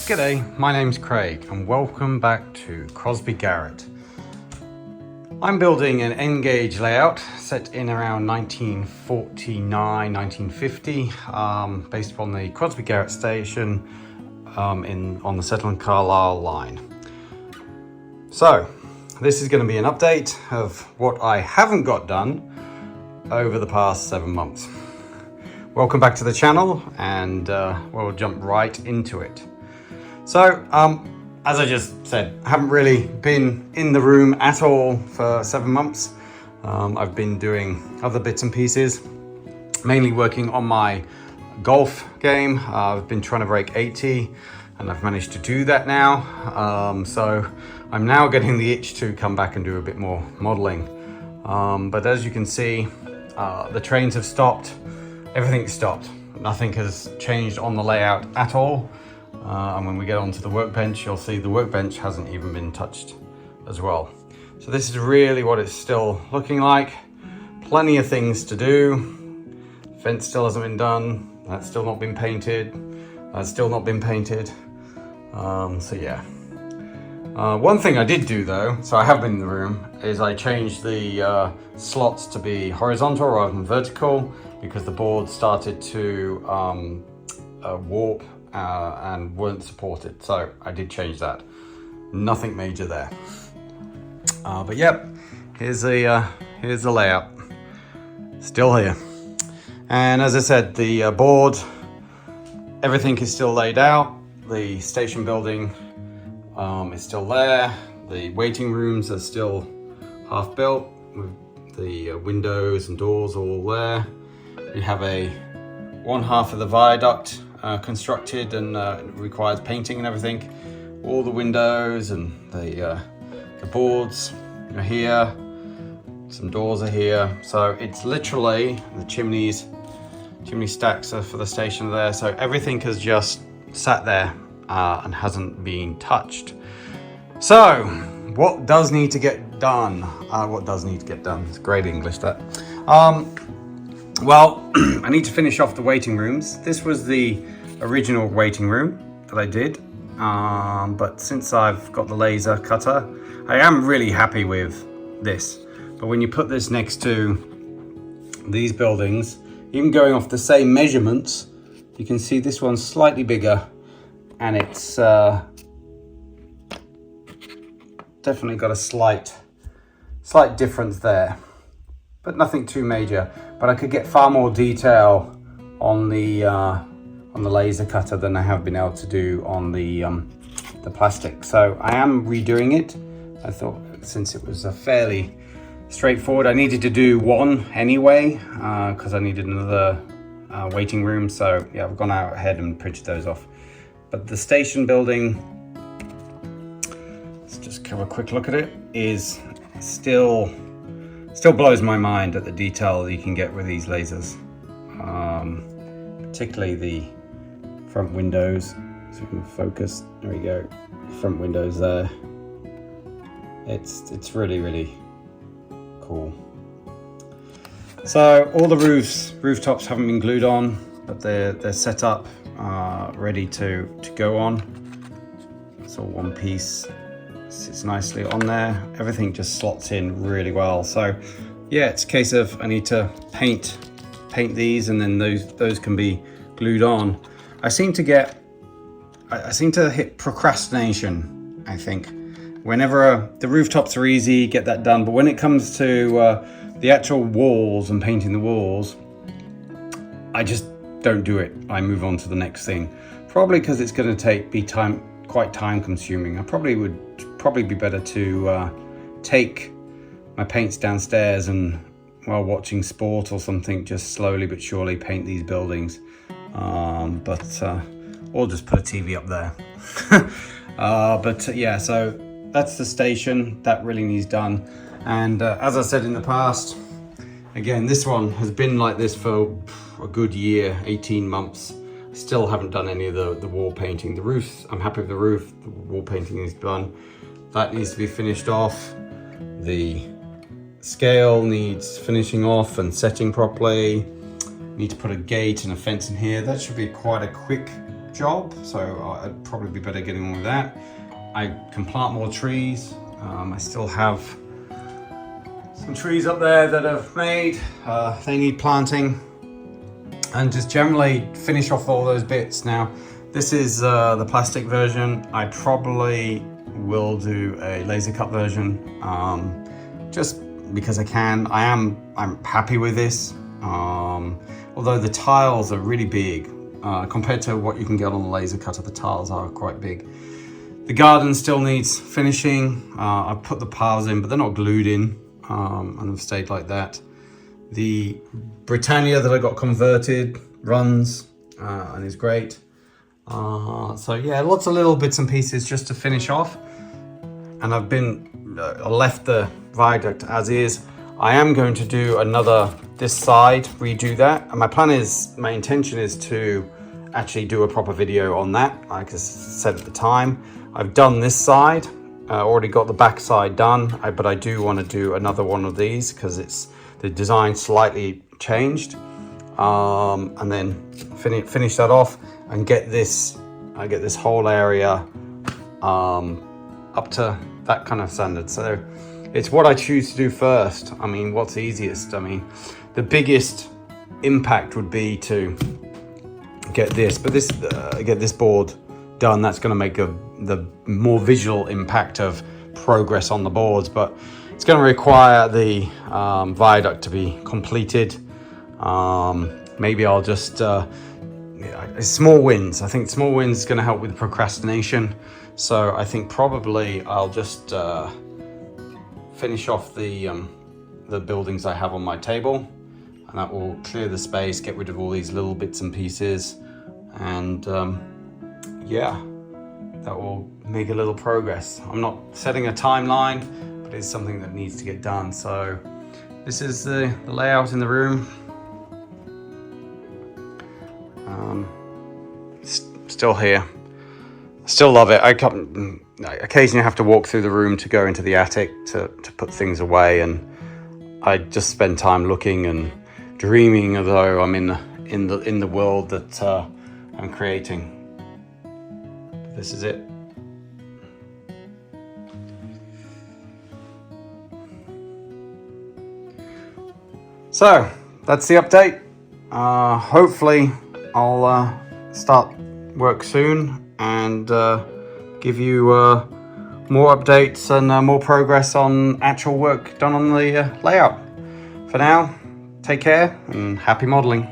G'day, my name's Craig and welcome back to Crosby Garrett. I'm building an N-gauge layout set in around 1949, 1950, based upon the Crosby Garrett station on the Settleand-Carlise line. So this is going to be an update of what I haven't got done over the past 7 months. Welcome back to the channel and we'll jump right into it. So, as I just said, I haven't really been in the room at all for 7 months. I've been doing other bits and pieces, mainly working on my golf game. I've been trying to break 80 and I've managed to do that now. So I'm now getting the itch to come back and do a bit more modeling. But as you can see, the trains have stopped, everything's stopped. Nothing has changed on the layout at all. And when we get onto the workbench, you'll see the workbench hasn't even been touched as well. So this is really what it's still looking like. Plenty of things to do. Fence still hasn't been done. That's still not been painted. That's still not been painted. So yeah. One thing I did do though, so I have been in the room, is I changed the slots to be horizontal rather than vertical because the board started to warp and weren't supported, so I did change that. Nothing major there, but yep, here's the layout, still here. And as I said, the board, everything is still laid out. The station building is still there. The waiting rooms are still half built with the windows and doors all there. We have one half of the viaduct constructed and requires painting and everything. All the windows and the boards are here. Some doors are here. So it's literally the chimney stacks are for the station there. So everything has just sat there and hasn't been touched. So what does need to get done? What does need to get done? It's great English, that. Well, I need to finish off the waiting rooms. This was the original waiting room that I did, but since I've got the laser cutter, I am really happy with this. But when you put this next to these buildings, even going off the same measurements, you can see this one's slightly bigger, and it's definitely got a slight difference there, but nothing too major. But I could get far more detail on the laser cutter than I have been able to do on the plastic. So I am redoing it. I thought since it was a fairly straightforward, I needed to do one anyway because I needed another waiting room. So yeah, I've gone out ahead and printed those off. But the station building, let's just have a quick look at it, is still blows my mind at the detail that you can get with these lasers, particularly the front windows. So we can focus, there we go, front windows there. It's really cool. So all the rooftops haven't been glued on, but they're set up, ready to go on. It's all one piece. Sits nicely on there. Everything just slots in really well. So yeah, it's a case of I need to paint these, and then those can be glued on. I seem to hit procrastination, I think. Whenever the rooftops are easy, get that done, but when it comes to the actual walls and painting the walls, I just don't do it. I move on to the next thing, probably because it's going to be quite time consuming. I probably be better to take my paints downstairs and while watching sport or something, just slowly but surely paint these buildings, or just put a TV up there. But yeah, so that's the station that really needs done. And as I said in the past, again, this one has been like this for a good year, 18 months. Still haven't done any of the wall painting. The roof, I'm happy with the roof. The wall painting is done. That needs to be finished off. The scale needs finishing off and setting properly. Need to put a gate and a fence in here. That should be quite a quick job, so I'd probably be better getting on with that. I can plant more trees. I still have some trees up there that I've made. They need planting, and just generally finish off all those bits. Now, this is the plastic version. I probably will do a laser cut version, just because I can. I'm happy with this. Although the tiles are really big compared to what you can get on the laser cutter, the tiles are quite big. The garden still needs finishing. I've put the piles in, but they're not glued in, and have stayed like that. The Britannia that I got converted runs and is great. So yeah, lots of little bits and pieces just to finish off. And I've left the viaduct as is. I am going to do this side, redo that. And my intention is to actually do a proper video on that, like I said at the time. I've done this side, already got the back side done, but I do want to do another one of these because the design slightly changed. And then finish that off and get this whole area up to that kind of standard. So it's what I choose to do first. I mean, what's easiest? I mean, the biggest impact would be to get this board done. That's going to make the more visual impact of progress on the boards, but it's going to require the viaduct to be completed. Maybe I'll just small wins. I think small wins is going to help with procrastination. So I think probably I'll just finish off the buildings I have on my table, and that will clear the space, get rid of all these little bits and pieces, and yeah, that will make a little progress. I'm not setting a timeline, but it's something that needs to get done. So this is the layout in the room. Still here. Still love it. I occasionally have to walk through the room to go into the attic to put things away, and I just spend time looking and dreaming as though I'm in the world that I'm creating. This is it. So that's the update. Hopefully I'll start work soon and give you more updates and more progress on actual work done on the layout. For now, take care and happy modeling.